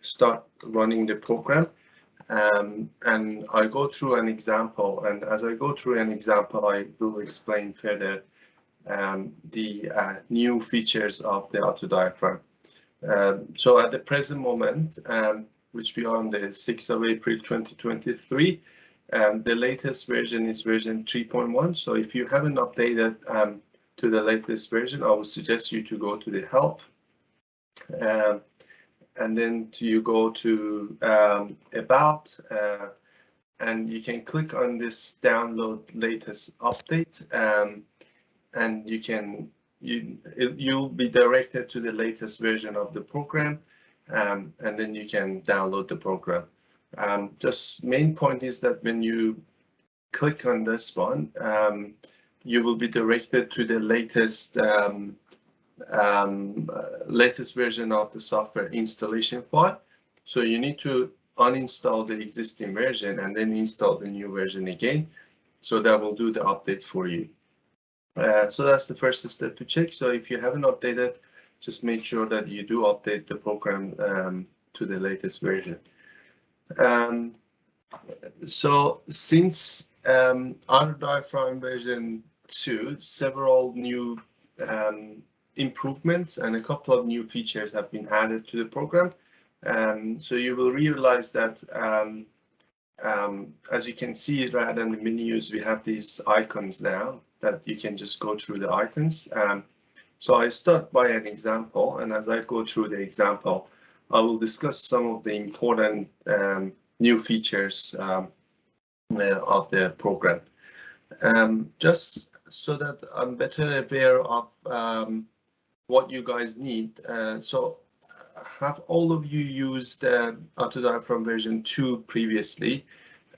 start running the program. And I go through an example, and as I go through an example, I will explain further the new features of the auto diaphragm. So at the present moment, which we are on the 6th of April 2023, the latest version is version 3.1. So if you haven't updated to the latest version, I would suggest you to go to the help. And then you go to about, and you can click on this download latest update, and you'll be directed to the latest version of the program, and then you can download the program. Just main point is that when you click on this one, you will be directed to the latest latest version of the software installation file. So you need to uninstall the existing version and then install the new version again. So that will do the update for you. So that's the first step to check. So if you haven't updated, just make sure that you do update the program to the latest version. So since our diaphragm version 2, several new improvements and a couple of new features have been added to the program. So you will realize that as you can see right in the menus, we have these icons now that you can just go through the icons. So I start by an example, and as I go through the example, I will discuss some of the important new features of the program. Just so that I'm better aware of what you guys need. So have all of you used auto diaphragm version 2 previously?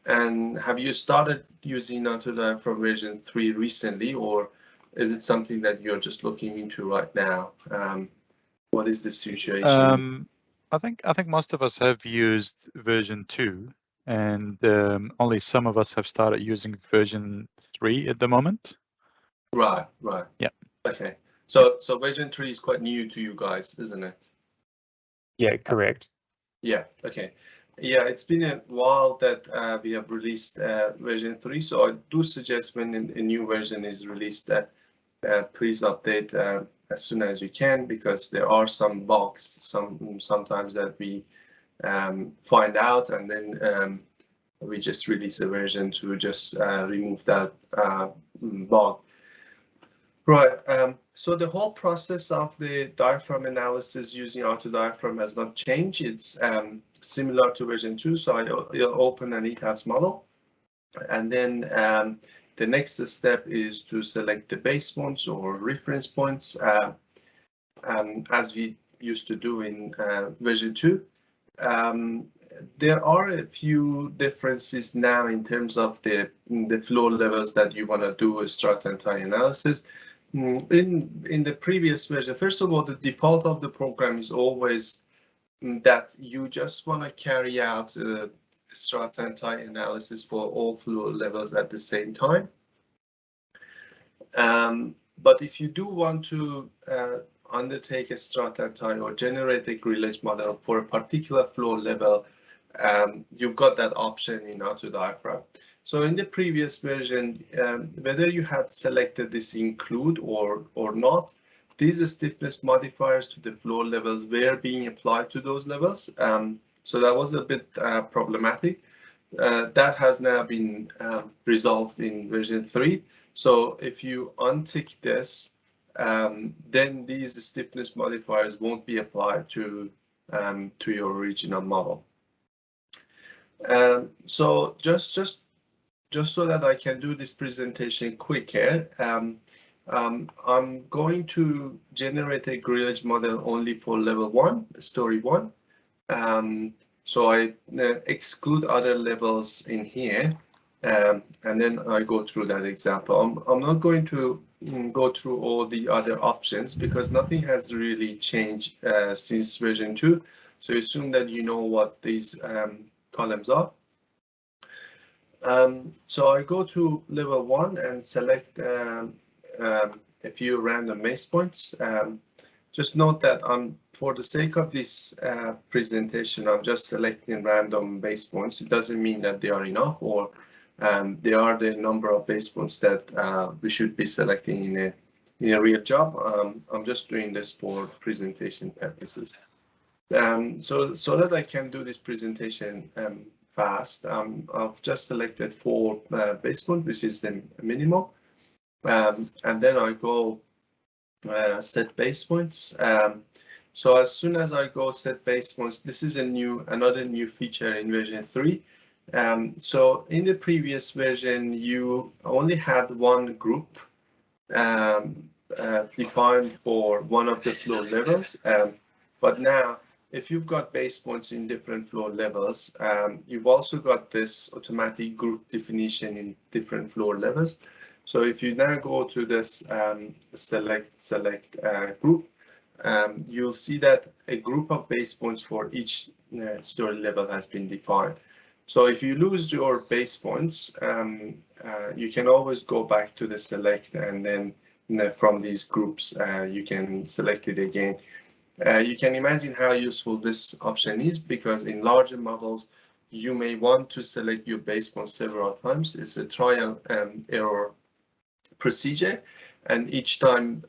And have you started using auto diaphragm version 3 recently, or is it something that you're just looking into right now? What is the situation? I think most of us have used version 2, and only some of us have started using version 3 at the moment. Right. Yeah. Okay. So version 3 is quite new to you guys, isn't it? Yeah, correct. Yeah. Okay. Yeah, it's been a while that we have released version 3, so I do suggest when a new version is released that please update as soon as you can, because there are some bugs sometimes that we find out, and then we just release a version to just remove that bug. Right. So the whole process of the diaphragm analysis using auto diaphragm has not changed. It's similar to version 2. So I'll open an ETABS model, and then the next step is to select the base points or reference points, as we used to do in version 2. There are a few differences now in terms of the flow levels that you want to do a strut and tie analysis. In the previous version, first of all, the default of the program is always that you just want to carry out a strut and tie analysis for all flow levels at the same time. But if you do want to undertake a strut and tie or generate a grillage model for a particular flow level, you've got that option in auto diaphragm. So in the previous version, whether you had selected this include or not, these stiffness modifiers to the flow levels were being applied to those levels. So that was a bit problematic. That has now been resolved in version 3. So if you untick this, then these stiffness modifiers won't be applied to your original model. So just so that I can do this presentation quicker, I'm going to generate a grillage model only for level 1, story 1. So I exclude other levels in here, and then I go through that example. I'm not going to go through all the other options because nothing has really changed since version 2. So assume that you know what these columns are. So I go to level 1 and select a few random base points. Just note that I'm for the sake of this presentation, I'm just selecting random base points. It doesn't mean that they are enough, or they are the number of base points that we should be selecting in a real job. I'm just doing this for presentation purposes. So that I can do this presentation fast, I've just selected 4 base points, which is the minimum, and then I go set base points. So as soon as I go set base points, this is another new feature in version 3. So in the previous version, you only had one group defined for one of the floor levels, but now if you've got base points in different floor levels, you've also got this automatic group definition in different floor levels. So if you now go to this select group, you'll see that a group of base points for each story level has been defined. So if you lose your base points, you can always go back to the select, and then from these groups, you can select it again. You can imagine how useful this option is, because in larger models, you may want to select your base points several times. It's a trial and error procedure, and each time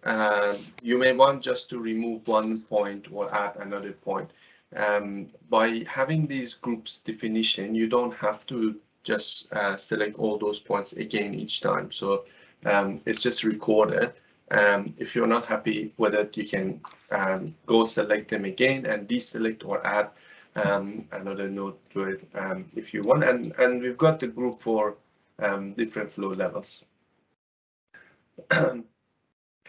you may want just to remove one point or add another point. By having these groups definition, you don't have to just select all those points again each time. So it's just recorded. If you're not happy with it, you can go select them again and deselect or add another node to it if you want. And we've got the group for different flow levels.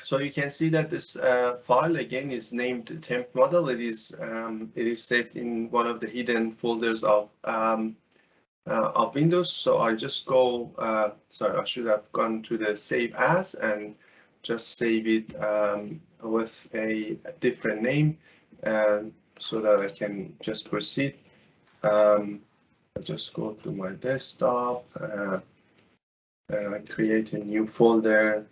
So you can see that this file again is named temp model. It is saved in one of the hidden folders of Windows. So I just go. Sorry, I should have gone to the save as and just save it with a different name, so that I can just proceed. I just go to my desktop, create a new folder.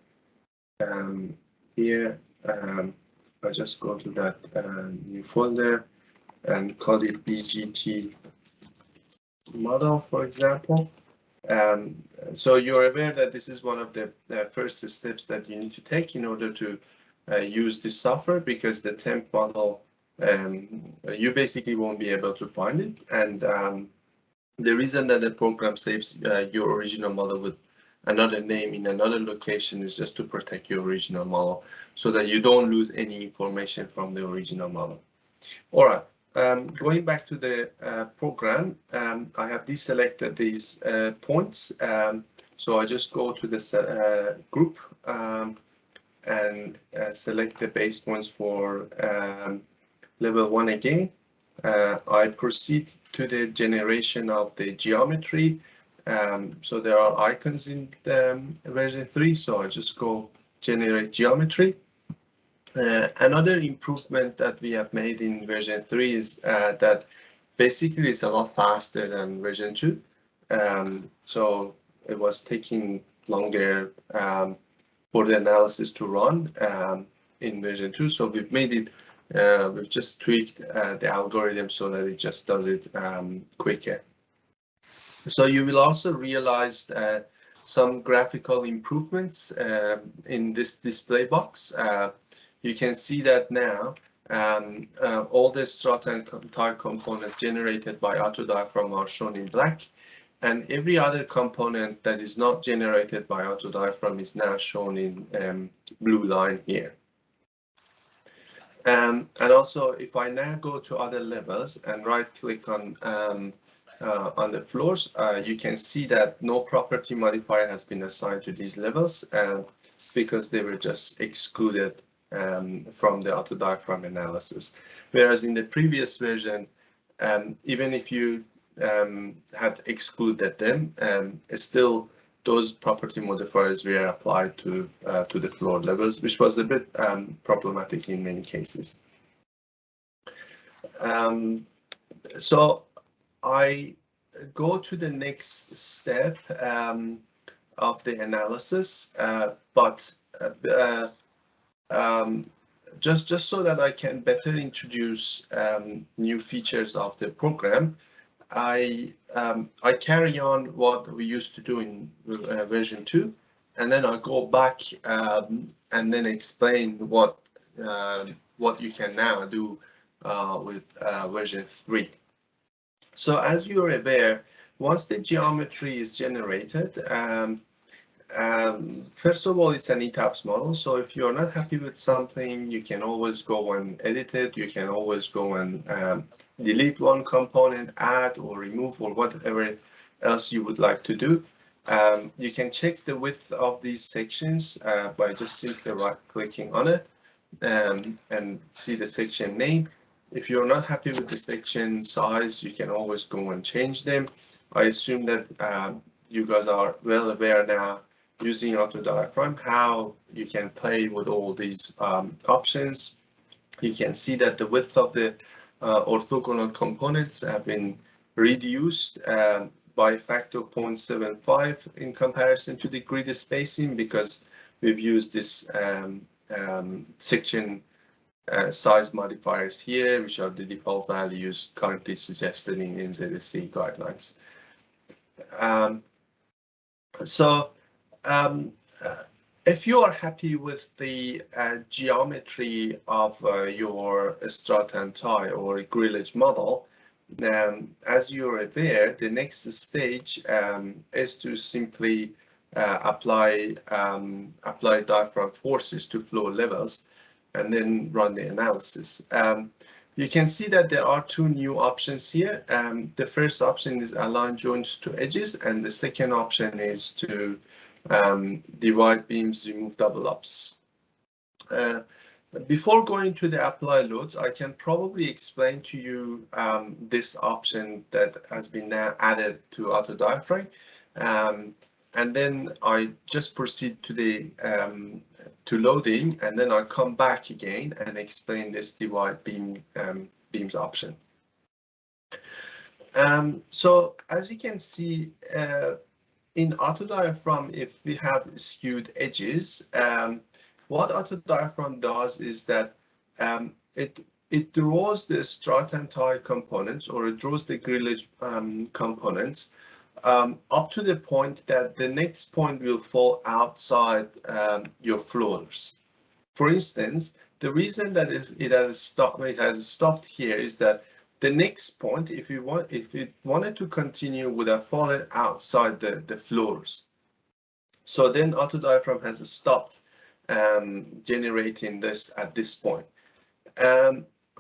Here, I just go to that new folder and call it BGT model, for example. So you're aware that this is one of the first steps that you need to take in order to use this software, because the temp model, you basically won't be able to find it. And the reason that the program saves your original model with another name in another location is just to protect your original model, so that you don't lose any information from the original model. All right. Going back to the program, I have deselected these points. So I just go to the group and select the base points for level 1 again. I proceed to the generation of the geometry. So there are icons in version 3. So I just go generate geometry. Another improvement that we have made in version 3 is that basically it's a lot faster than version 2. So it was taking longer for the analysis to run in version 2. So we've made it, we've just tweaked the algorithm so that it just does it quicker. So you will also realize some graphical improvements in this display box. You can see that now all the strut and tire components generated by AutoDiaphragm are shown in black, and every other component that is not generated by AutoDiaphragm is now shown in blue line here. And also, if I now go to other levels and right-click on the floors, you can see that no property modifier has been assigned to these levels because they were just excluded from the AutoDiaphragm analysis. Whereas in the previous version, even if you had excluded them, still those property modifiers were applied to the floor levels, which was a bit problematic in many cases. So I go to the next step of the analysis, but just so that I can better introduce new features of the program, I carry on what we used to do in version 2, and then I go back and then explain what you can now do with version 3. So as you're aware, once the geometry is generated, first of all, it's an ETABS model. So if you're not happy with something, you can always go and edit it. You can always go and delete one component, add or remove or whatever else you would like to do. You can check the width of these sections by just simply right-clicking on it and see the section name. If you're not happy with the section size, you can always go and change them. I assume that you guys are well aware now, using AutoDiaphragm, how you can play with all these options. You can see that the width of the orthogonal components have been reduced by a factor of 0.75 in comparison to the grid spacing, because we've used this section size modifiers here, which are the default values currently suggested in NZSC guidelines. If you are happy with the geometry of your strut and tie or grillage model, as you're aware, the next stage is to simply apply diaphragm forces to flow levels and then run the analysis. You can see that there are two new options here. The first option is align joints to edges, and the second option is to divide beams, remove double ups. Before going to the apply loads, I can probably explain to you this option that has been now added to AutoDiaphragm, and then I just proceed to the to loading, and then I come back again and explain this divide beams option. So as you can see, in AutoDiaphragm, if we have skewed edges, what AutoDiaphragm does is that it draws the strut and tie components, or it draws the grillage components up to the point that the next point will fall outside your floors. For instance, the reason that it has stopped here is that the next point, if it wanted to continue, would have fallen outside the floors. So then AutoDiaphragm has stopped generating this at this point.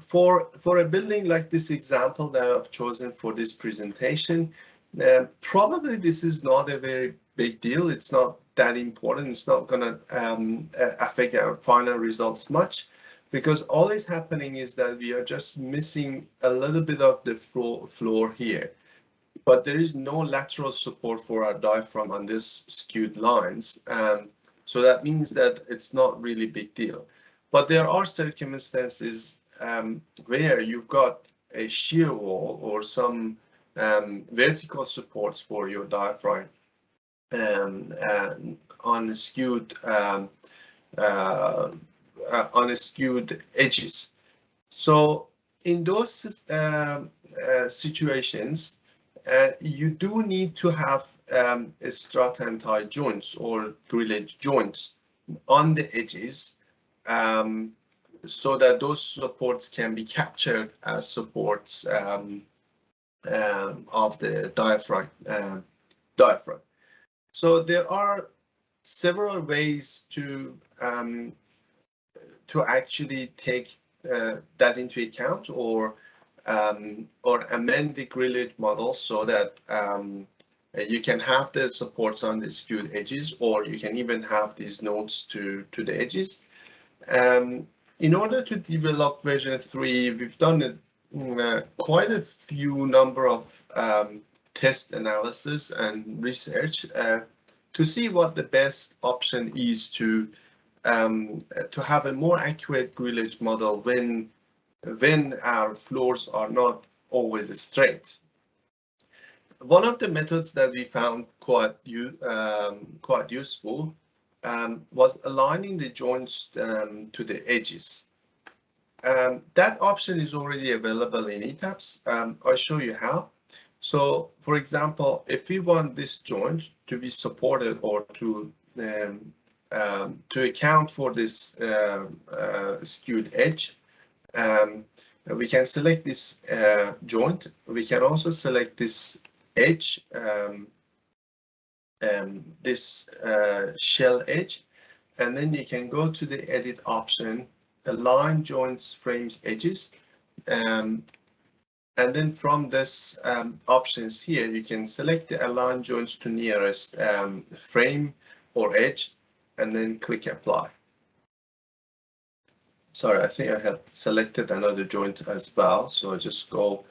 For a building like this example that I've chosen for this presentation, probably this is not a very big deal. It's not that important. It's not going to affect our final results much, because all is happening is that we are just missing a little bit of the floor here. But there is no lateral support for our diaphragm on this skewed lines. So that means that it's not really big deal. But there are circumstances where you've got a shear wall or some vertical supports for your diaphragm on a skewed edges. So in those situations, you do need to have strut and tie joints or grillage joints on the edges, so that those supports can be captured as supports of the diaphragm. So there are several ways to actually take that into account, or amend the grillage model so that you can have the supports on the skewed edges, or you can even have these nodes to the edges. In order to develop version 3, we've done quite a few number of test analysis and research to see what the best option is to have a more accurate grillage model when our floors are not always straight. One of the methods that we found quite useful was aligning the joints to the edges. That option is already available in ETABS. I'll show you how. So, for example, if we want this joint to be supported or to account for this skewed edge, we can select this joint. We can also select this edge, this shell edge, and then you can go to the edit option, align joints, frames, edges, and then from this options here, you can select the align joints to nearest frame or edge, and then click apply. Sorry, I think I had selected another joint as well, so I just go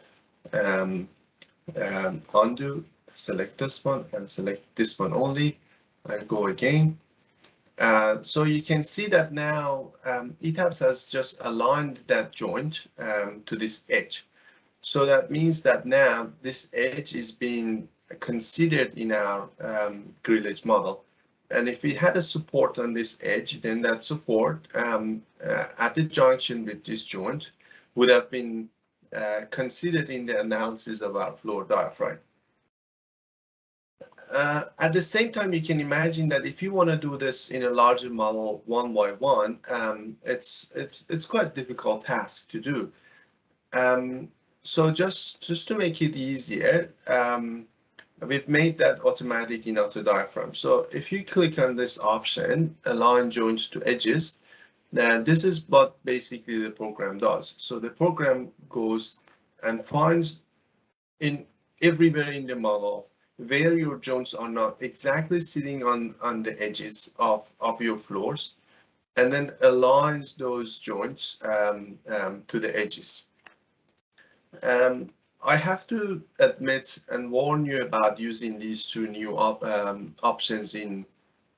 undo, select this one, and select this one only, and go again. So you can see that now ETABS has just aligned that joint to this edge. So that means that now this edge is being considered in our grillage model. And if we had a support on this edge, then that support at the junction with this joint would have been considered in the analysis of our floor diaphragm. At the same time, you can imagine that if you want to do this in a larger model one by one, it's quite a difficult task to do. So just to make it easier, we've made that automatic in auto diaphragm. So if you click on this option, align joints to edges, then this is what basically the program does. So the program goes and finds in everywhere in the model where your joints are not exactly sitting on the edges of your floors, and then aligns those joints to the edges. I have to admit and warn you about using these two new options in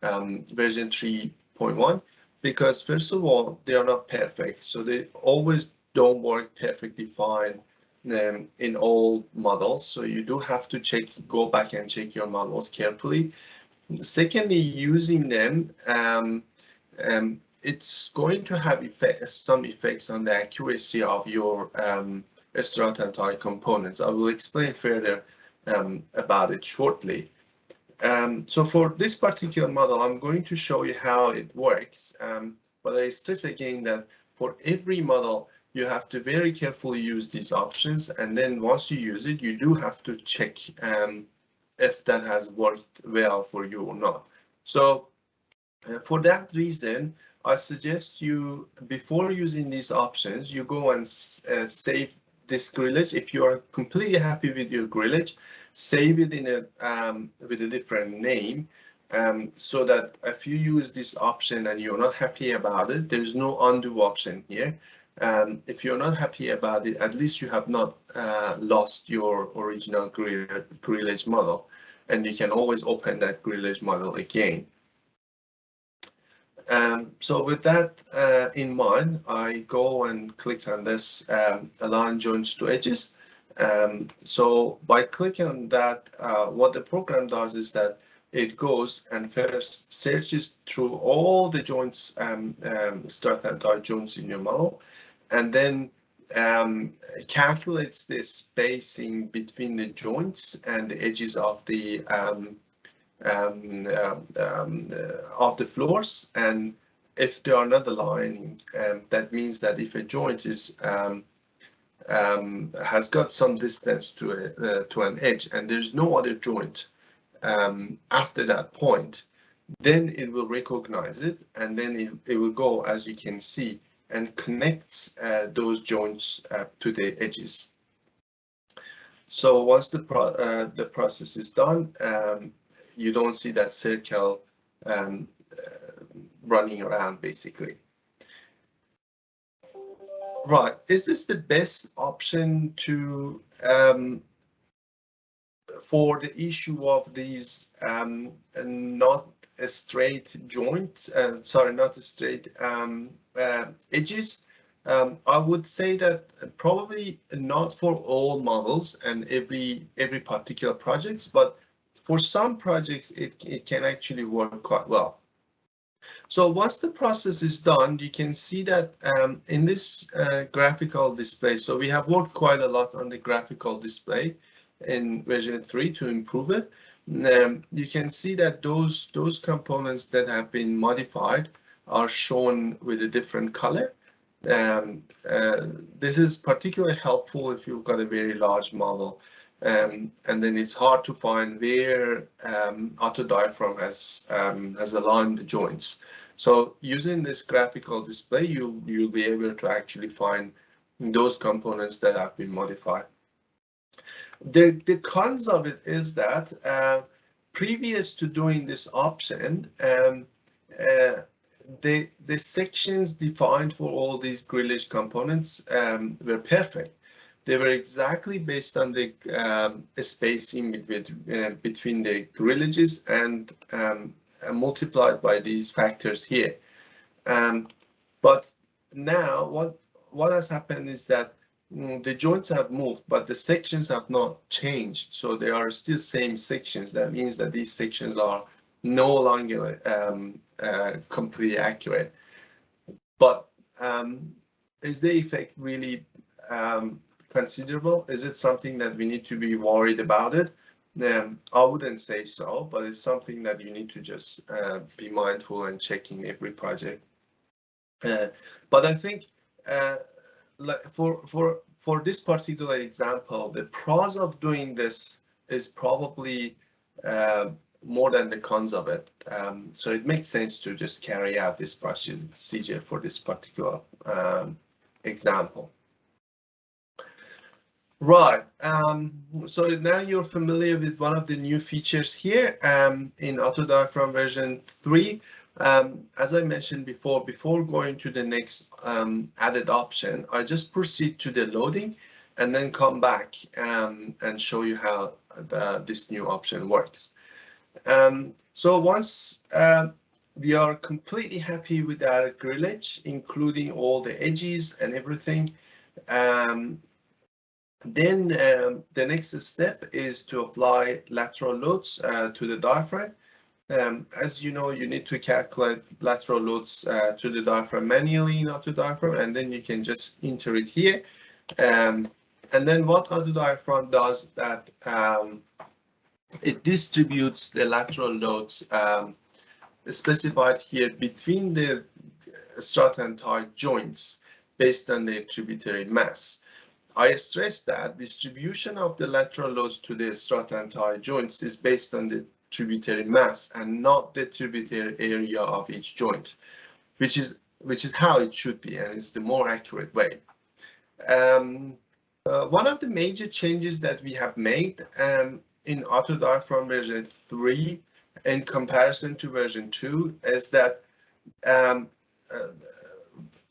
version 3.1, because first of all, they are not perfect. So they always don't work perfectly fine in all models. So you do have to go back and check your models carefully. Secondly, using them, it's going to have some effects on the accuracy of your strut and tie components. I will explain further about it shortly. So for this particular model, I'm going to show you how it works. But I stress again that for every model, you have to very carefully use these options. And then once you use it, you do have to check if that has worked well for you or not. So for that reason, I suggest you, before using these options, you go and save this grillage. If you are completely happy with your grillage, save it in a with a different name, so that if you use this option and you're not happy about it, there's no undo option here. If you're not happy about it, at least you have not lost your original grillage model, and you can always open that grillage model again. So with that in mind, I go and click on this align joints to edges. So by clicking on that, what the program does is that it goes and first searches through all the joints, strut and tie joints in your model, and then calculates the spacing between the joints and the edges of the floors. And if they are not aligning, that means that if a joint is has got some distance to an edge and there's no other joint after that point, then it will recognize it, and then it will go, as you can see, and connects those joints to the edges. So once the process is done, you don't see that circle running around, basically. Right, is this the best option to for the issue of these not a straight joint, not a straight edges? I would say that probably not for all models and every particular projects, but for some projects it can actually work quite well. So once the process is done, you can see that in this graphical display, so we have worked quite a lot on the graphical display in version 3 to improve it. You can see that those components that have been modified are shown with a different color. This is particularly helpful if you've got a very large model, and then it's hard to find where auto diaphragm has aligned the joints. So using this graphical display, you'll be able to actually find those components that have been modified. The cons of it is that previous to doing this option, the sections defined for all these grillage components were perfect. They were exactly based on the spacing between the grillages and multiplied by these factors here. But now what has happened is that the joints have moved, but the sections have not changed. So they are still same sections. That means that these sections are no longer completely accurate. But is the effect really considerable? Is it something that we need to be worried about it? I wouldn't say so, but it's something that you need to just be mindful and checking every project. But I think for this particular example, the pros of doing this is probably more than the cons of it. So it makes sense to just carry out this procedure for this particular example. Right, so now you're familiar with one of the new features here in auto diaphragm version 3. As I mentioned before going to the next added option, I just proceed to the loading and then come back and show you how this new option works. So once we are completely happy with our grillage, including all the edges and everything, then the next step is to apply lateral loads to the diaphragm. As you know, you need to calculate lateral loads to the diaphragm manually in auto diaphragm, and then you can just enter it here. And then what auto diaphragm does that it distributes the lateral loads specified here between the strut and tie joints based on the tributary mass. I stress that distribution of the lateral loads to the strut and tie joints is based on the tributary mass and not the tributary area of each joint, which is how it should be, and it's the more accurate way. One of the major changes that we have made in auto diaphragm version 3 in comparison to version 2 is that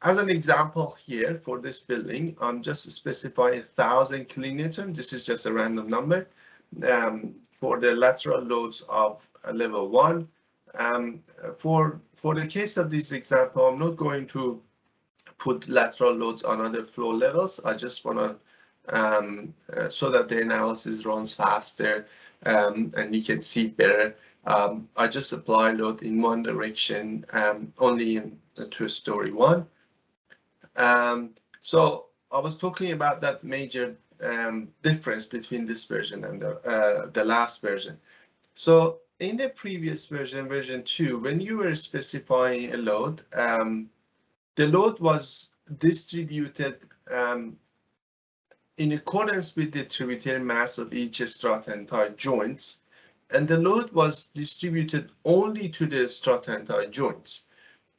as an example here for this building, I'm just specifying 1,000 kilonewton. This is just a random number for the lateral loads of level 1. For the case of this example, I'm not going to put lateral loads on other floor levels. I just want to so that the analysis runs faster and you can see better. I just apply load in one direction, only in the 2-story one. So I was talking about that major difference between this version and the last version. So in the previous version, version 2, when you were specifying a load, the load was distributed in accordance with the tributary mass of each strut and tie joints, and the load was distributed only to the strut and tie joints.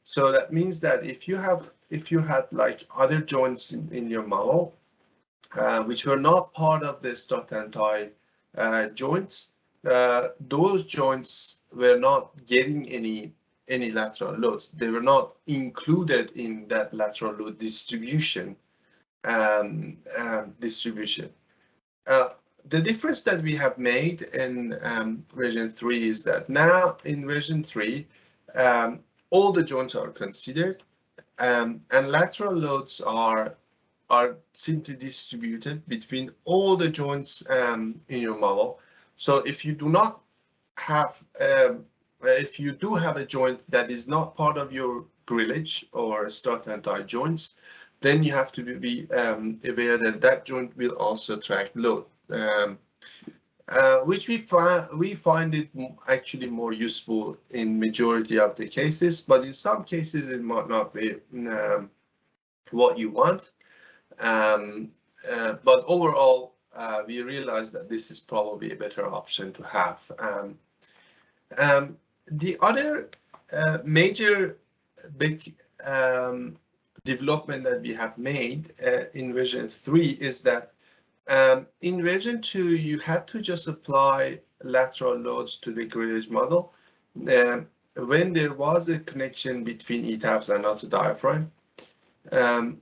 So that means that if you had like other joints in your model, which were not part of the strut and tie joints, those joints were not getting any lateral loads. They were not included in that lateral load distribution. The difference that we have made in version 3 is that now in version 3, all the joints are considered, and lateral loads are simply distributed between all the joints in your model. So if you do not have if you do have a joint that is not part of your grillage or strut and die joints, then you have to be aware that that joint will also attract load, which we find it actually more useful in majority of the cases, but in some cases it might not be what you want. But overall, we realize that this is probably a better option to have. The other major big development that we have made in version 3 is that in version 2, you had to just apply lateral loads to the grillage model when there was a connection between ETABS and auto diaphragm.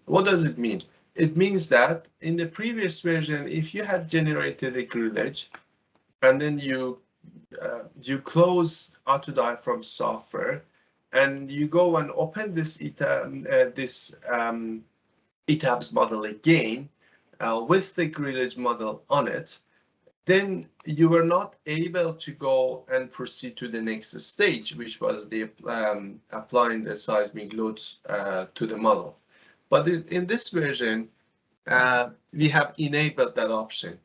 What does it mean? It means that in the previous version, if you had generated a grillage and then you close auto diaphragm software and you go and open this ETABS model again with the grillage model on it, then you were not able to go and proceed to the next stage, which was the applying the seismic loads to the model. But in this version, we have enabled that option.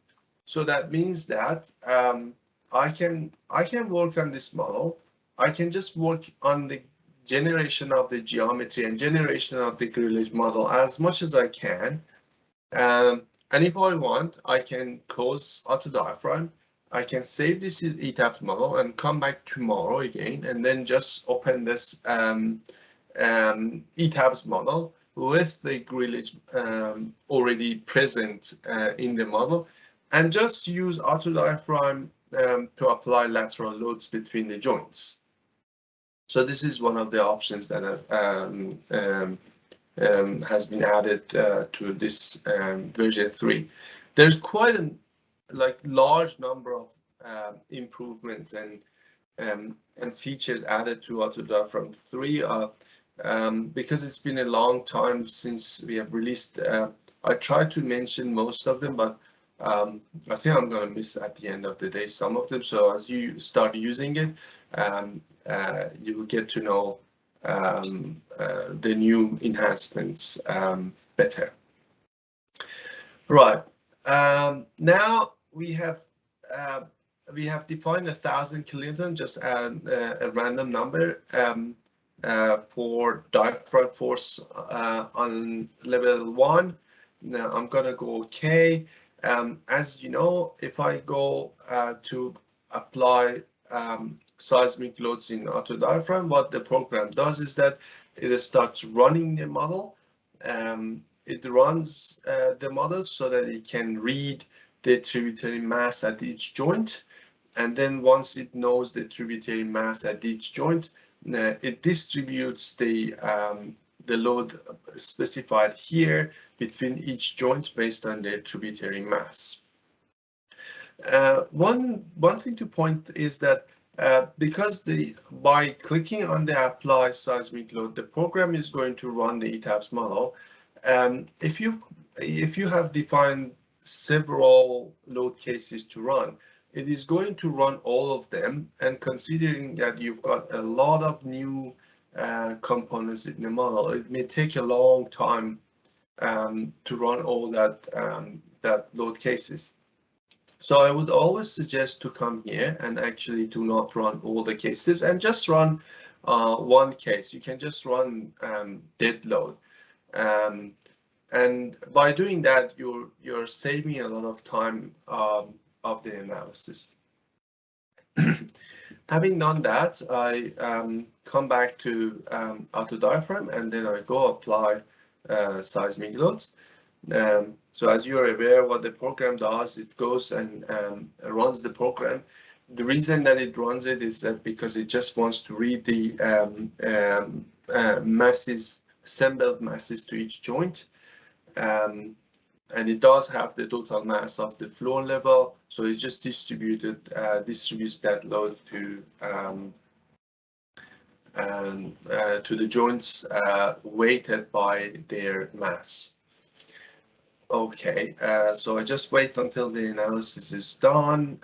So that means that I can work on this model. I can just work on the generation of the geometry and generation of the grillage model as much as I can. And if I want, I can close auto diaphragm. I can save this ETABS model and come back tomorrow again, and then just open this ETABS model with the grillage already present in the model, and just use auto diaphragm to apply lateral loads between the joints. So this is one of the options that has been added to this version 3. There's quite a large number of improvements and features added to auto diaphragm 3 because it's been a long time since we have released. I tried to mention most of them, but I think I'm going to miss at the end of the day some of them. So as you start using it, you will get to know the new enhancements better. Right. Now we have defined 1,000 kilonewton, just a random number for diaphragm force on level 1. Now I'm gonna go OK. As you know, if I go to apply seismic loads in auto diaphragm, what the program does is that it starts running the model. It runs the model so that it can read the tributary mass at each joint, and then once it knows the tributary mass at each joint, it distributes the load specified here between each joint based on their tributary mass. One thing to point is that because by clicking on the apply seismic load, the program is going to run the ETABS model. If you have defined several load cases to run, it is going to run all of them, and considering that you've got a lot of new components in the model, it may take a long time to run all that load cases. So I would always suggest to come here and actually do not run all the cases and just run one case. You can just run dead load, and by doing that, you're saving a lot of time of the analysis. Having done that, I come back to auto diaphragm, and then I go apply seismic loads. So as you're aware, what the program does, it goes and runs the program. The reason that it runs it is that because it just wants to read the masses, assembled masses to each joint. And it does have the total mass of the floor level, so it just distributes that load to the joints weighted by their mass. Okay, so I just wait until the analysis is done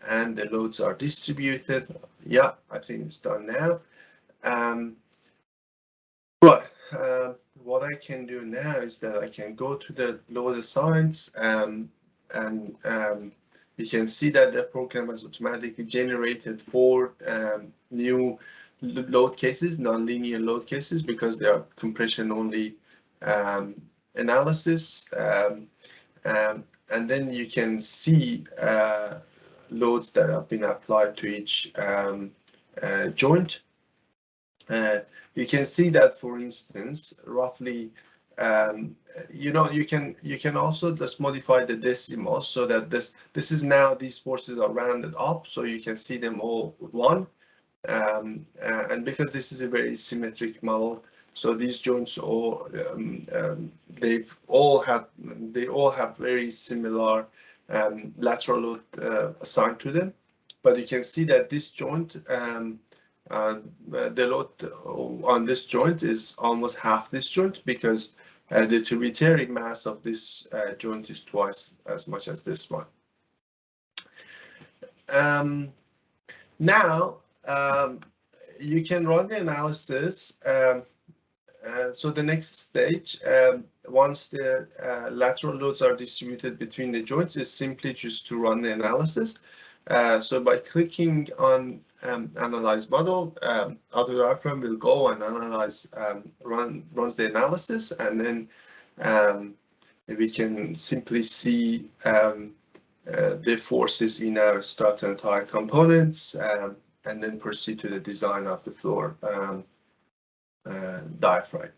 and the loads are distributed. Yeah, I think it's done now. Right. What I can do now is that I can go to the load assigns and you can see that the program has automatically generated 4 new load cases, non-linear load cases, because they are compression only analysis. And then you can see loads that have been applied to each joint. You can see that, for instance, roughly, you can also just modify the decimals so that this is now, these forces are rounded up, so you can see them all one. And because this is a very symmetric model, so these joints all they all have very similar lateral load assigned to them. But you can see that this joint, the load on this joint is almost half this joint, because the tributary mass of this joint is twice as much as this one. Now you can run the analysis. So the next stage, once the lateral loads are distributed between the joints, is simply just to run the analysis. So by clicking on Analyze Model, Auto Diaphragm will go and analyze, runs the analysis, and then we can simply see the forces in our strut and tie components, and then proceed to the design of the floor diaphragm.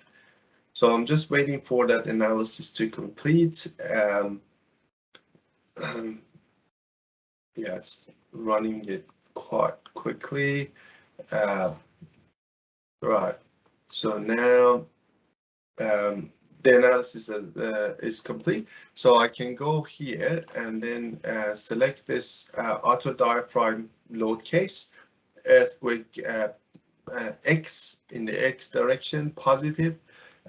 So I'm just waiting for that analysis to complete. Yeah, it's running it quite quickly. Right, so now the analysis is complete. So I can go here and then select this auto diaphragm load case, earthquake X in the X direction, positive,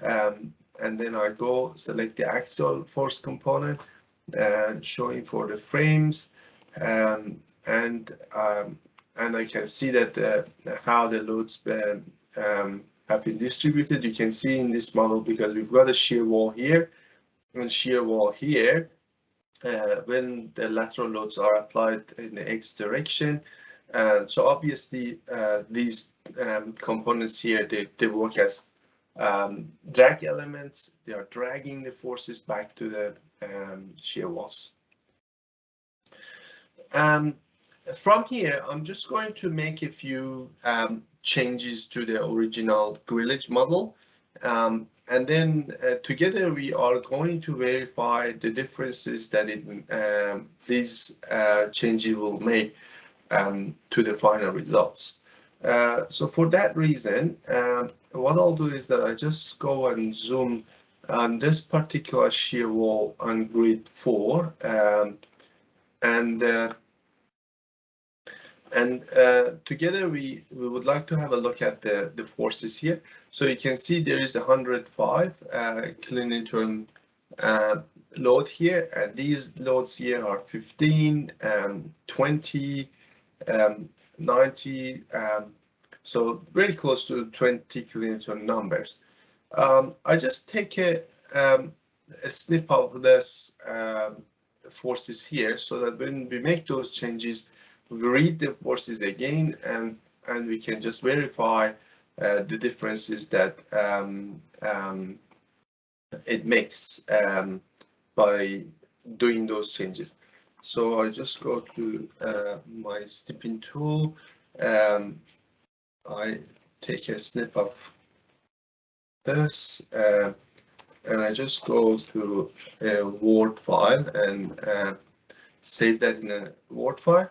and then I go select the axial force component, showing for the frames, and I can see that how the loads have been distributed. You can see in this model, because we've got a shear wall here and shear wall here, when the lateral loads are applied in the X direction. So obviously these components here, they work as drag elements. They are dragging the forces back to the shear walls. From here, I'm just going to make a few changes to the original grillage model. And then together we are going to verify the differences that these changes will make to the final results. So for that reason, what I'll do is that I just go and zoom on this particular shear wall on grid 4, and together we would like to have a look at the forces here. So you can see there is 105 kilonewton load here, and these loads here are 15, 20, 90, so very close to 20 kilonewton numbers. I just take a snip of this forces here, so that when we make those changes, we read the forces again, and we can just verify the differences that it makes by doing those changes. So I just go to my snipping tool. I take a snip of this, and I just go to a Word file and save that in a Word file.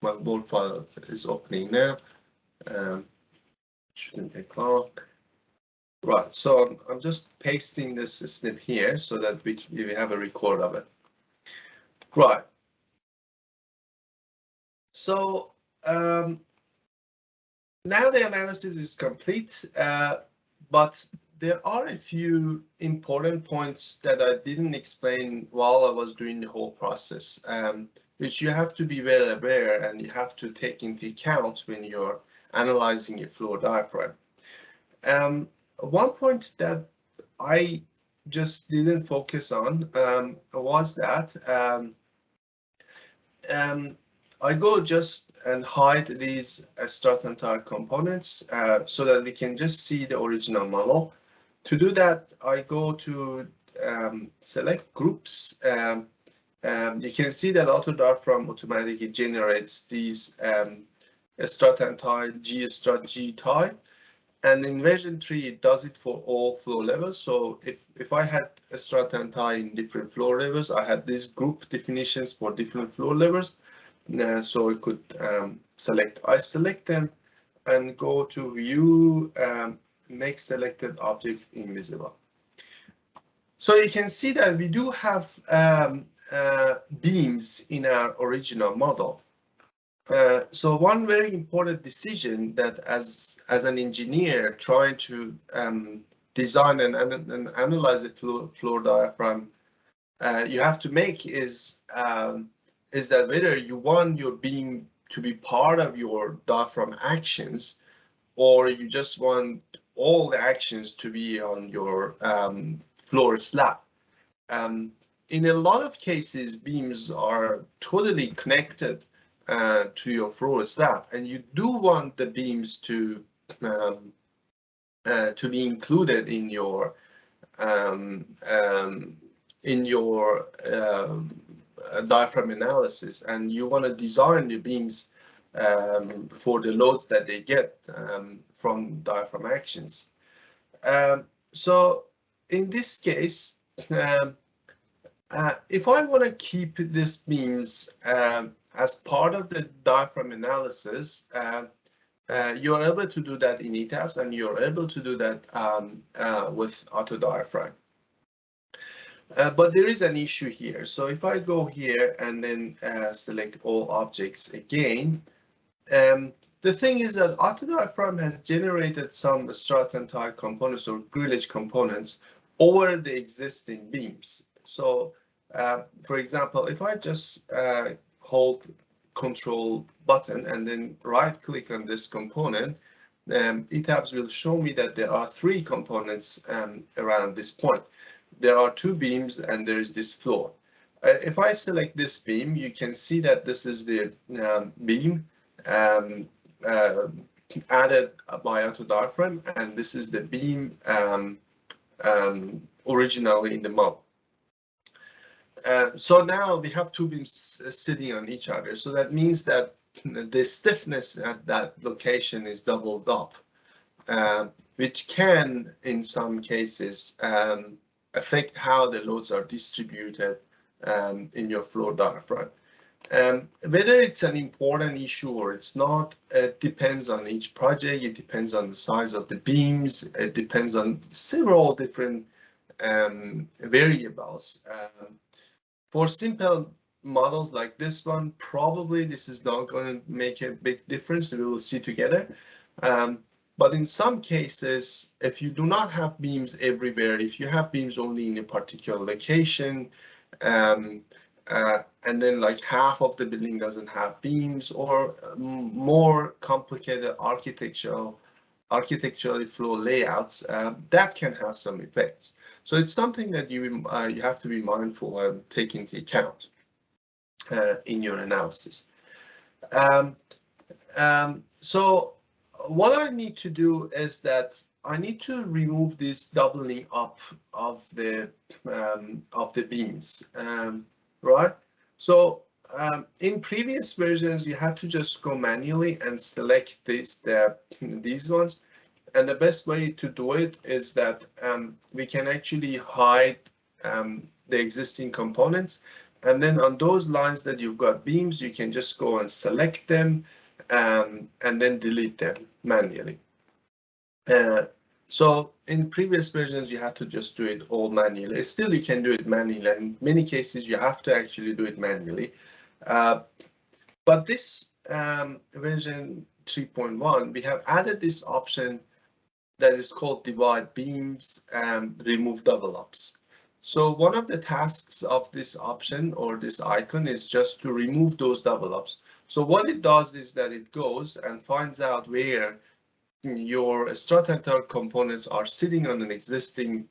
My Word file is opening now. Shouldn't take long. Right, so I'm just pasting this snip here so that we have a record of it. Right. So now the analysis is complete, but there are a few important points that I didn't explain while I was doing the whole process. which you have to be very aware and you have to take into account when you're analyzing a floor diaphragm. One point that I just didn't focus on was that I go just and hide these strut and tie components so that we can just see the original model. To do that, I go to select groups. You can see that auto diaphragm automatically generates these strut and tie, G strut, G tie. And in version 3, it does it for all floor levels. So if I had a strut and tie in different floor levels, I had these group definitions for different floor levels. So I could select. I select them and go to view, make selected object invisible. So you can see that we do have beams in our original model. So one very important decision that as an engineer trying to design and analyze a floor diaphragm, you have to make is that whether you want your beam to be part of your diaphragm actions, or you just want all the actions to be on your floor slab. In a lot of cases, beams are totally connected to your floor slab, and you do want the beams to be included in your diaphragm analysis, and you want to design the beams for the loads that they get from diaphragm actions. So in this case, if I want to keep these beams as part of the diaphragm analysis, you're able to do that in ETABS, and you're able to do that with auto diaphragm. But there is an issue here. So if I go here and then select all objects again, the thing is that auto diaphragm has generated some strut and tie components or grillage components over the existing beams. So for example, if I just hold Control button and then right click on this component, ETABS will show me that there are 3 components around this point. There are 2 beams and there is this floor. If I select this beam, you can see that this is the beam added by auto diaphragm, and this is the beam originally in the model. So now we have 2 beams sitting on each other. So that means that the stiffness at that location is doubled up, which can, in some cases, affect how the loads are distributed in your floor diaphragm. Whether it's an important issue or it's not, it depends on each project. It depends on the size of the beams. It depends on several different variables. For simple models like this one, probably this is not going to make a big difference. We will see together. But in some cases, if you do not have beams everywhere, if you have beams only in a particular location, and then like half of the building doesn't have beams, or more complicated architecturally floor layouts, that can have some effects. So it's something that you have to be mindful and take into account in your analysis. So what I need to do is that I need to remove this doubling up of the beams, right? So in previous versions, you had to just go manually and select these ones. And the best way to do it is that we can actually hide the existing components. And then on those lines that you've got beams, you can just go and select them and then delete them manually. So in previous versions, you had to just do it all manually. Still, you can do it manually. And in many cases, you have to actually do it manually. But this version 3.1, we have added this option that is called divide beams and remove double ups. So one of the tasks of this option or this icon is just to remove those double ups. So what it does is that it goes and finds out where your strut and turret components are sitting on an existing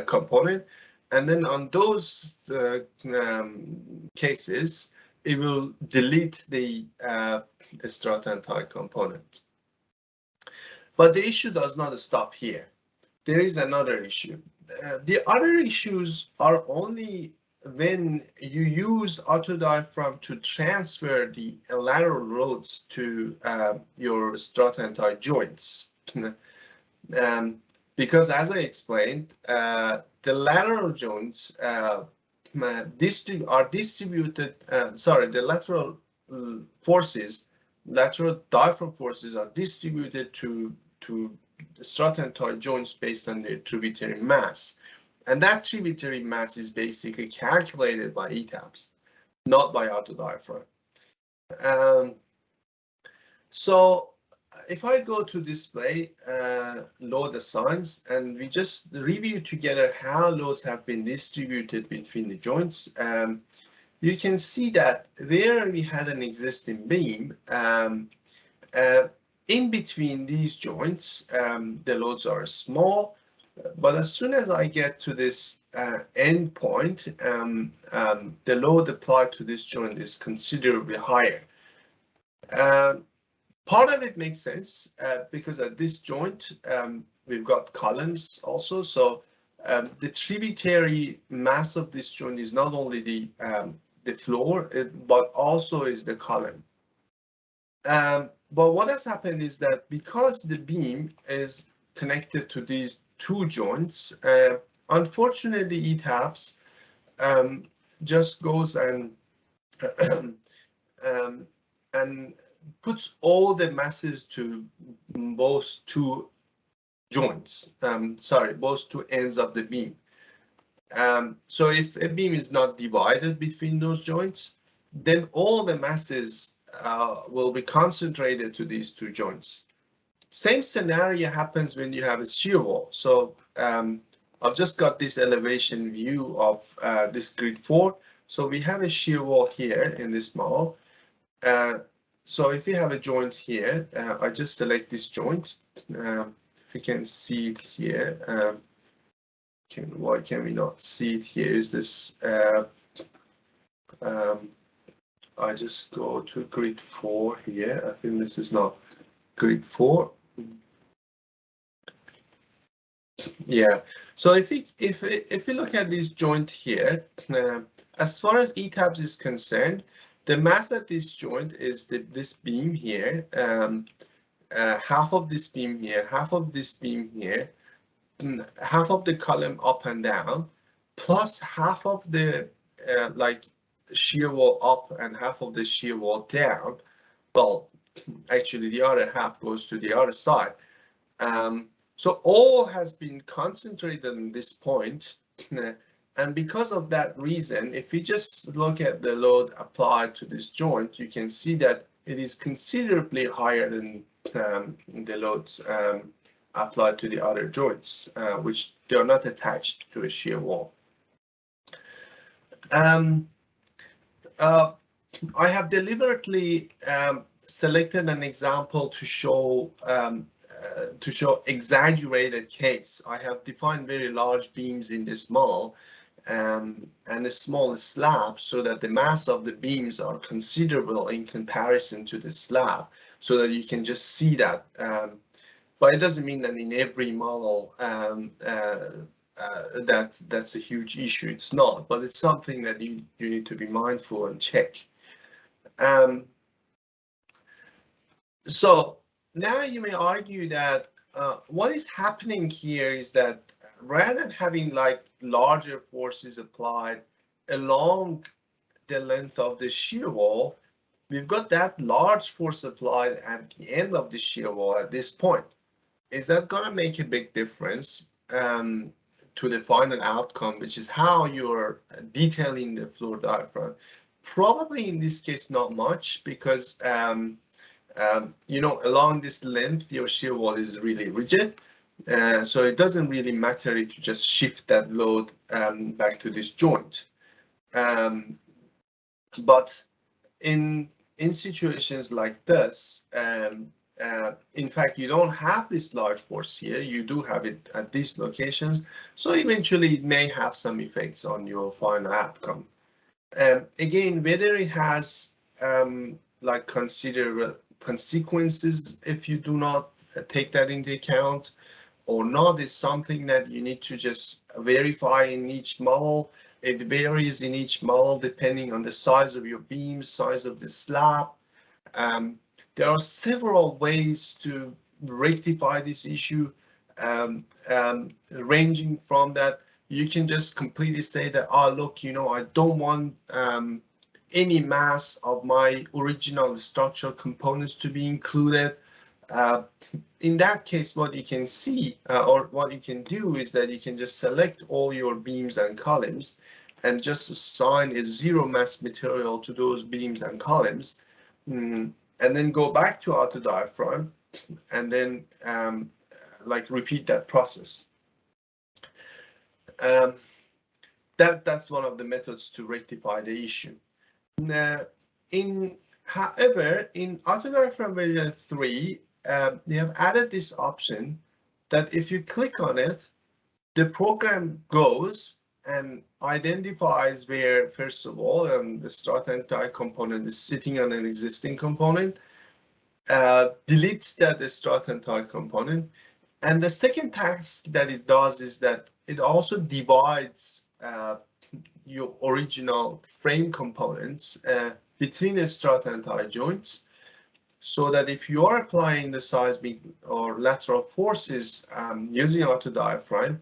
component, and then on those cases, it will delete the strut and turret component. But the issue does not stop here. There is another issue. The other issues are only when you use auto diaphragm to transfer the lateral loads to your strut and tie joints. Because as I explained, the lateral joints are distributed, the lateral forces, lateral diaphragm forces are distributed to strut and tie joints based on their tributary mass. And that tributary mass is basically calculated by ETABS, not by auto diaphragm. So if I go to display load assigns and we just review together how loads have been distributed between the joints, you can see that where we had an existing beam, in between these joints, the loads are small, but as soon as I get to this end point, the load applied to this joint is considerably higher. Part of it makes sense because at this joint, we've got columns also. So the tributary mass of this joint is not only the floor, but also is the column. But what has happened is that because the beam is connected to these two joints, unfortunately, ETABS just goes and puts all the masses to both two joints. Both two ends of the beam. So if a beam is not divided between those joints, then all the masses will be concentrated to these two joints. Same scenario happens when you have a shear wall. So I've just got this elevation view of this grid 4. So we have a shear wall here in this model. So if we have a joint here, I just select this joint. If you can see it here, why can we not see it here? Is this? I just go to grid 4 here. I think this is not grid 4. Yeah. So if we look at this joint here, as far as ETABS is concerned, the mass at this joint is this beam here, half of this beam here, half of this beam here, half of the column up and down, plus half of the shear wall up and half of the shear wall down. Well, actually the other half goes to the other side. So all has been concentrated on this point. And because of that reason, if we just look at the load applied to this joint, you can see that it is considerably higher than the loads applied to the other joints, which they are not attached to a shear wall. I have deliberately selected an example to show exaggerated case. I have defined very large beams in this model and a small slab so that the mass of the beams are considerable in comparison to the slab, so that you can just see that. But it doesn't mean that in every model that's a huge issue. It's not, but it's something that you need to be mindful and check. So now you may argue that what is happening here is that rather than having like larger forces applied along the length of the shear wall, we've got that large force applied at the end of the shear wall at this point. Is that going to make a big difference to the final outcome, which is how you're detailing the floor diaphragm? Probably in this case, not much, because you know, along this length, your shear wall is really rigid. So it doesn't really matter if you just shift that load back to this joint. But in situations like this, in fact, you don't have this large force here. You do have it at these locations. So eventually it may have some effects on your final outcome. Again, whether it has like considerable consequences if you do not take that into account or not is something that you need to just verify in each model. It varies in each model depending on the size of your beam, size of the slab. There are several ways to rectify this issue, ranging from that you can just completely say that, oh, look, you know, I don't want any mass of my original structural components to be included. In that case, what you can see or what you can do is that you can just select all your beams and columns and just assign a zero mass material to those beams and columns, and then go back to auto diaphragm and then like repeat that process. That's one of the methods to rectify the issue. However, in auto diaphragm version 3, they have added this option that if you click on it, the program goes and identifies where, first of all, the strut and tie component is sitting on an existing component, deletes the strut and tie component. And the second task that it does is that it also divides your original frame components between the strut and tie joints, so that if you are applying the seismic or lateral forces using auto diaphragm,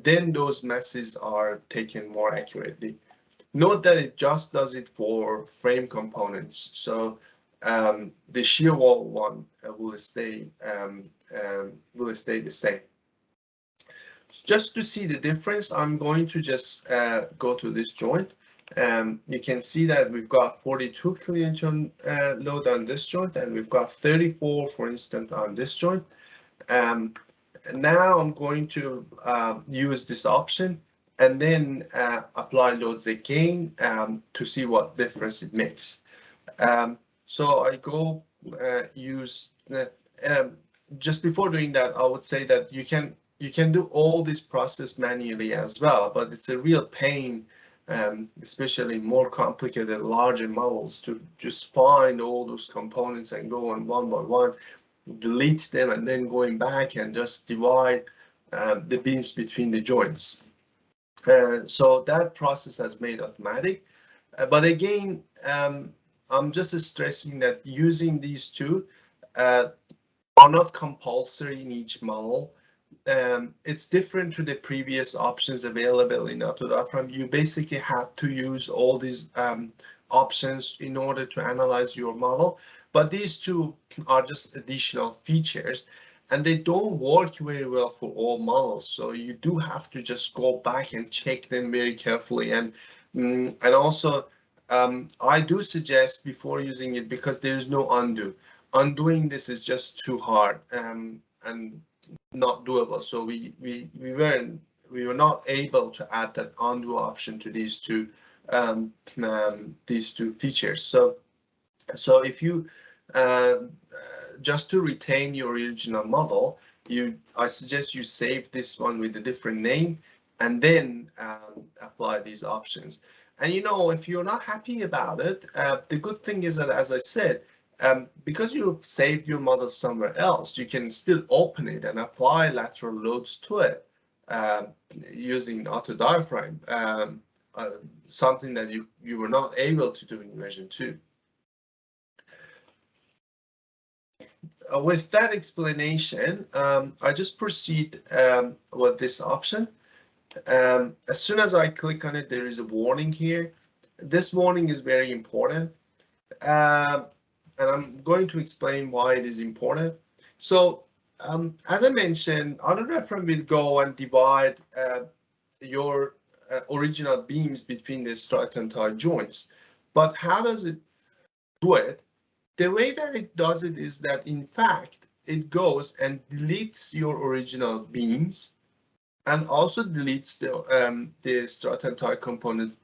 then those masses are taken more accurately. Note that it just does it for frame components, so the shear wall one will stay the same. Just to see the difference, I'm going to just go to this joint. You can see that we've got 42 kilonewton load on this joint, and we've got 34, for instance, on this joint. Now I'm going to use this option and then apply loads again to see what difference it makes. So I go use the, just before doing that, I would say that you can do all this process manually as well, but it's a real pain, especially more complicated, larger models, to just find all those components and go on one by one, delete them, and then going back and just divide the beams between the joints. So that process has made automatic. But again, I'm just stressing that using these two are not compulsory in each model. It's different to the previous options available in auto diaphragm. You basically have to use all these options in order to analyze your model, but these two are just additional features, and they don't work very well for all models. So you do have to just go back and check them very carefully, and also I do suggest before using it, because there is no undo. Undoing this is just too hard and not doable. So we were not able to add that undo option to these two features. So if you just to retain your original model, I suggest you save this one with a different name and then apply these options. And you know, if you're not happy about it, the good thing is that, as I said, because you've saved your model somewhere else, you can still open it and apply lateral loads to it using auto diaphragm, something that you were not able to do in version 2. With that explanation, I just proceed with this option. As soon as I click on it, there is a warning here. This warning is very important. And I'm going to explain why it is important. So, as I mentioned, auto diaphragm will go and divide your original beams between the strut and tie joints. But how does it do it? The way that it does it is that, in fact, it goes and deletes your original beams and also deletes the strut and tie components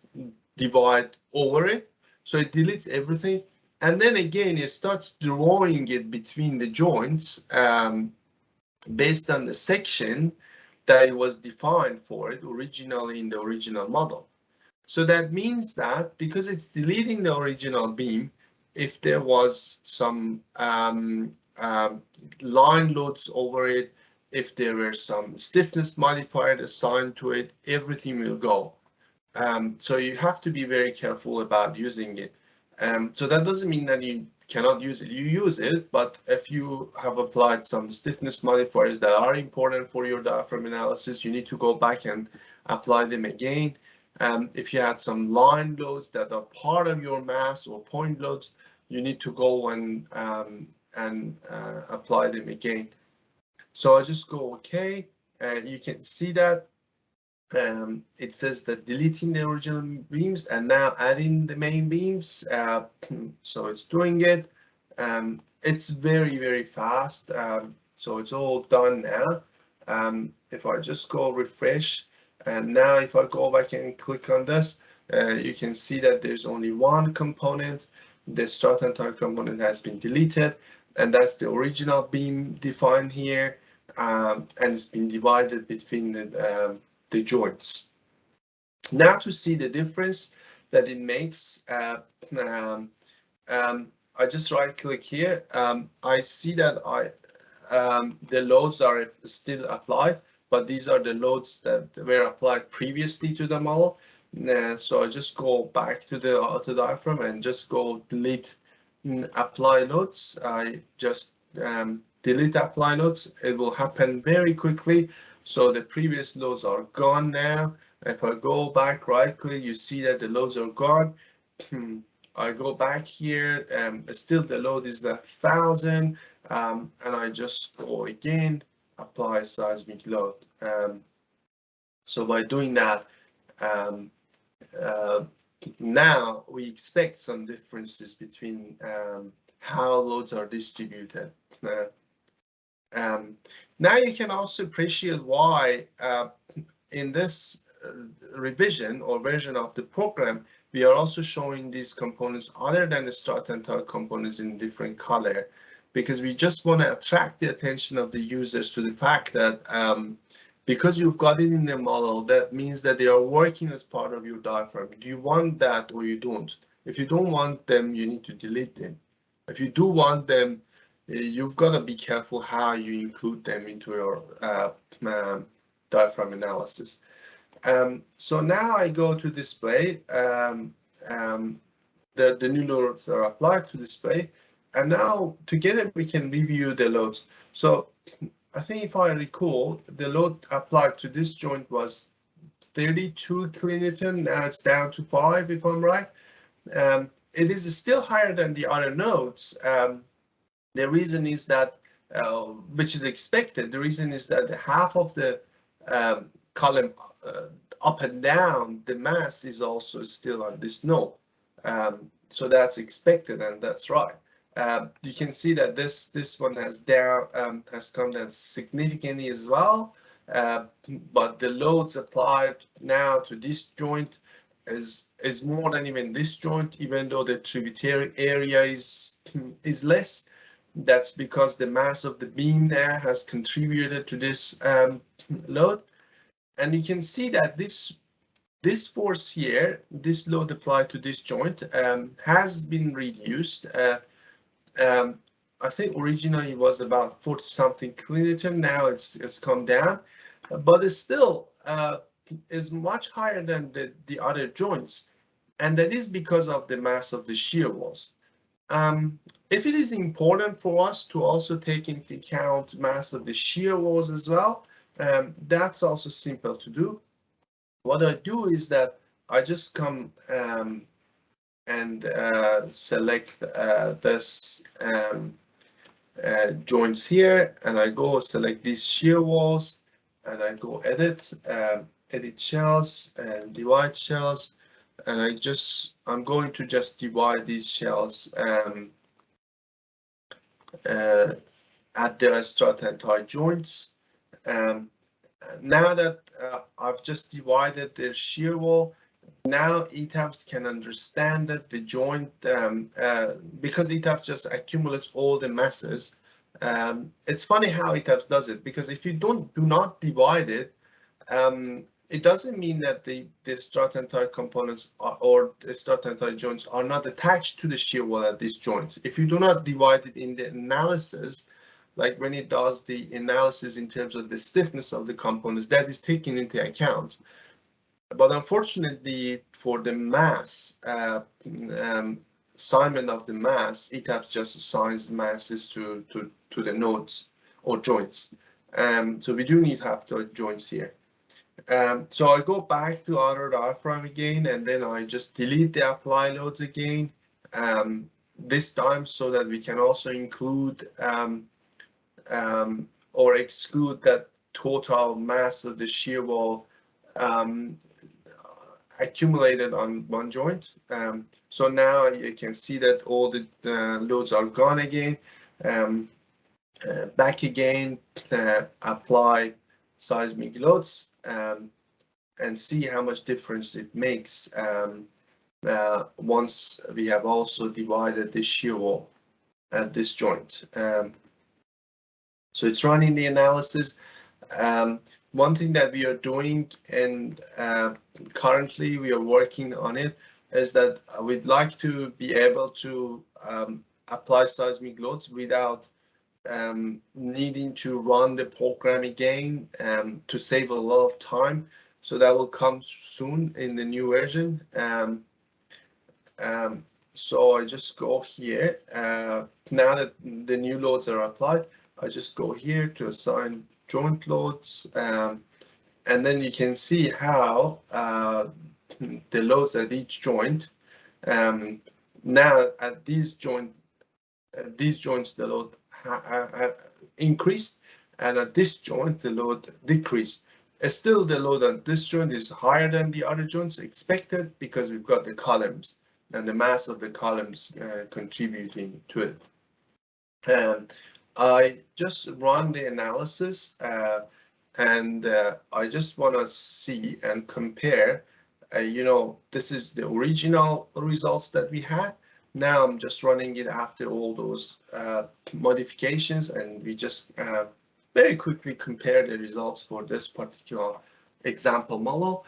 divide over it. So it deletes everything. And then again, it starts drawing it between the joints based on the section that it was defined for it originally in the original model. So that means that because it's deleting the original beam, if there was some line loads over it, if there were some stiffness modifier assigned to it, everything will go. So you have to be very careful about using it. So that doesn't mean that you cannot use it. You use it, but if you have applied some stiffness modifiers that are important for your diaphragm analysis, you need to go back and apply them again. If you had some line loads that are part of your mass or point loads, you need to go and apply them again. So I just go OK, and you can see that it says that deleting the original beams and now adding the main beams. So it's doing it. It's very, very fast. So it's all done now. If I just go refresh, and now if I go back and click on this, you can see that there's only one component. The strut and tie component has been deleted, and that's the original beam defined here, and it's been divided between the joints. Now to see the difference that it makes, I just right click here. I see that the loads are still applied, but these are the loads that were applied previously to the model. So I just go back to the auto diaphragm and just go delete apply loads. I just delete apply loads. It will happen very quickly. So the previous loads are gone now. If I go back right click, you see that the loads are gone. I go back here, still the load is the 1000, and I just go again, apply seismic load. So by doing that, now we expect some differences between how loads are distributed. Now you can also appreciate why in this revision or version of the program, we are also showing these components other than the strut and tie components in different color, because we just want to attract the attention of the users to the fact that because you've got it in the model, that means that they are working as part of your diaphragm. Do you want that or you don't? If you don't want them, you need to delete them. If you do want them, you've got to be careful how you include them into your diaphragm analysis. So now I go to display. The new loads are applied to display, and now together we can review the loads. So I think if I recall, the load applied to this joint was 32 kilonewton. Now it's down to 5, if I'm right. It is still higher than the other nodes. The reason is that, which is expected, the reason is that half of the column up and down, the mass is also still on this node. So that's expected, and that's right. You can see that this one has come down significantly as well, but the loads applied now to this joint is more than even this joint, even though the tributary area is less. That's because the mass of the beam there has contributed to this load, and you can see that this force here, this load applied to this joint, has been reduced. I think originally it was about 40 something kilonewton. Now it's come down, but it still is much higher than the other joints, and that is because of the mass of the shear walls. If it is important for us to also take into account mass of the shear walls as well, that's also simple to do. What I do is that I just come and select this joints here, and I go select these shear walls, and I go edit shells and divide shells, and I'm going to just divide these shells at the strut and tie joints. Now that I've just divided the shear wall, now ETABS can understand that the joint, because ETABS just accumulates all the masses. It's funny how ETABS does it, because if you do not divide it, it doesn't mean that the strut and tie components or the strut and tie joints are not attached to the shear wall at these joints. If you do not divide it in the analysis, like when it does the analysis in terms of the stiffness of the components, that is taken into account. But unfortunately, for the mass, assignment of the mass, ETABS just assigns masses to the nodes or joints. So we do need to have the joints here. So I go back to outer diaphragm again, and then I just delete the apply loads again, this time, so that we can also include or exclude that total mass of the shear wall accumulated on one joint. So now you can see that all the loads are gone again. Back again, apply seismic loads and see how much difference it makes once we have also divided the shear wall at this joint. So it's running the analysis. One thing that we are doing, and currently we are working on it, is that we'd like to be able to apply seismic loads without needing to run the program again to save a lot of time. So that will come soon in the new version. So I just go here. Now that the new loads are applied, I just go here to assign joint loads, and then you can see how the loads at each joint. Now at these joints the load increased, and at this joint the load decreased. Still, the load on this joint is higher than the other joints expected, because we've got the columns and the mass of the columns contributing to it. I just run the analysis, and I just want to see and compare. You know, this is the original results that we had. Now I'm just running it after all those modifications, and we just very quickly compare the results for this particular example model,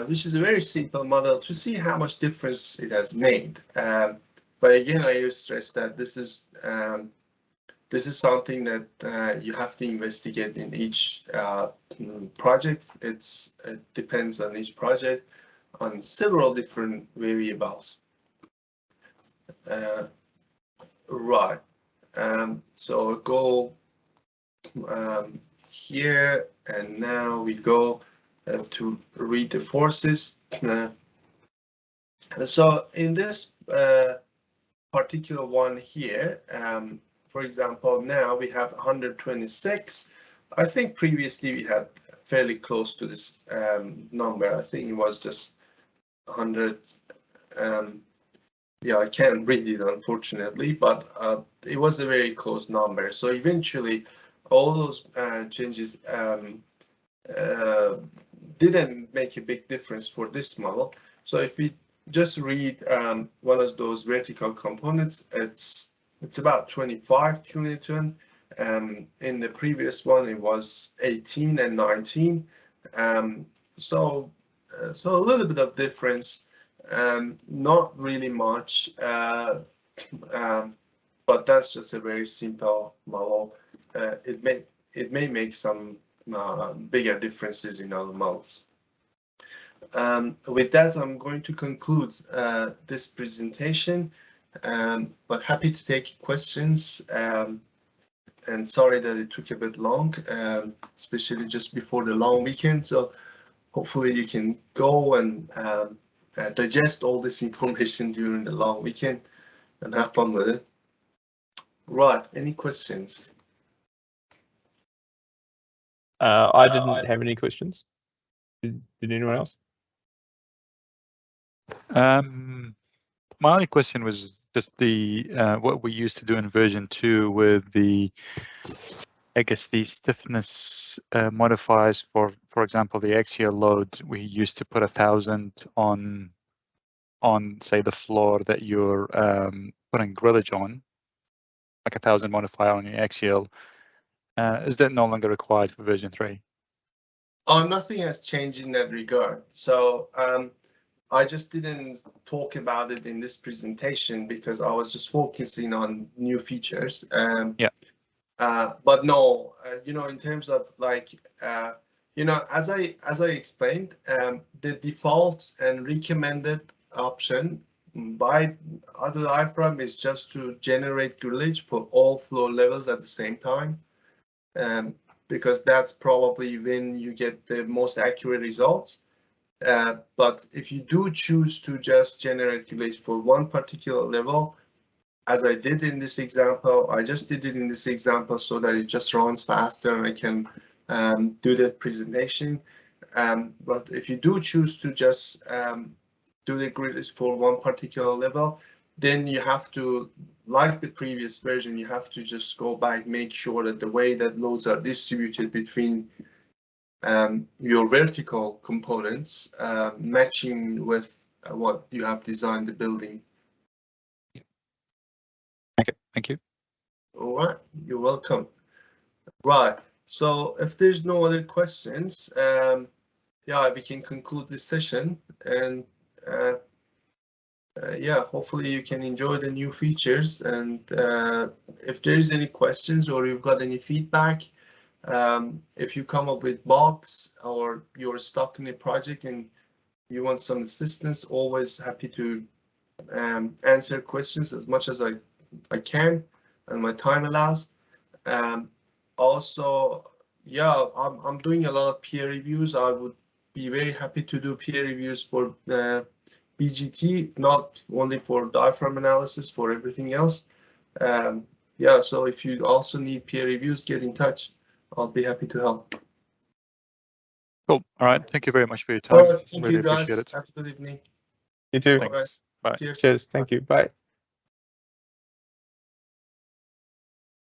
which is a very simple model to see how much difference it has made. But again, I stress that this is something that you have to investigate in each project. It depends on each project on several different variables. Right. So go here, and now we go to read the forces. So in this particular one here, for example, now we have 126. I think previously we had fairly close to this number. I think it was just 100. Yeah, I can't read it, unfortunately, but it was a very close number. So eventually, all those changes didn't make a big difference for this model. So if we just read one of those vertical components, it's about 25 kilonewton. In the previous one, it was 18 and 19. So a little bit of difference. Not really much, but that's just a very simple model. It may make some bigger differences in other models. With that, I'm going to conclude this presentation, but happy to take questions. And sorry that it took a bit long, especially just before the long weekend. So hopefully you can go and digest all this information during the long weekend and have fun with it. Right, any questions? I didn't have any questions. Did anyone else? My only question was just the what we used to do in version 2 with the, I guess, the stiffness modifiers for example, the axial load. We used to put 1,000 on say the floor that you're putting grillage on, like 1,000 modifier on your axial. Is that no longer required for version 3? Oh, nothing has changed in that regard. So I just didn't talk about it in this presentation because I was just focusing on new features. Yeah. But no, in terms of like, as I explained, the default and recommended option by other diaphragm is just to generate grillage for all floor levels at the same time, because that's probably when you get the most accurate results. But if you do choose to just generate grillage for one particular level, as I did in this example, I just did it in this example so that it just runs faster and I can do the presentation. But if you do choose to just do the grillage for one particular level, then you have to, like the previous version, you have to just go back, make sure that the way that loads are distributed between your vertical components matching with what you have designed the building. Okay, thank you. All right, you're welcome. Right, so if there's no other questions, yeah, we can conclude this session, and yeah, hopefully you can enjoy the new features. And if there is any questions or you've got any feedback, if you come up with bugs or you're stuck in a project and you want some assistance, always happy to answer questions as much as I can and my time allows. Also, yeah, I'm doing a lot of peer reviews. I would be very happy to do peer reviews for BGT, not only for diaphragm analysis, for everything else. Yeah, so if you also need peer reviews, get in touch. I'll be happy to help. Cool. All right. Thank you very much for your time. All right, thank Really you guys. appreciate it. Have a good evening. You too. Thanks. Bye. Cheers. Cheers. Thank you. Bye.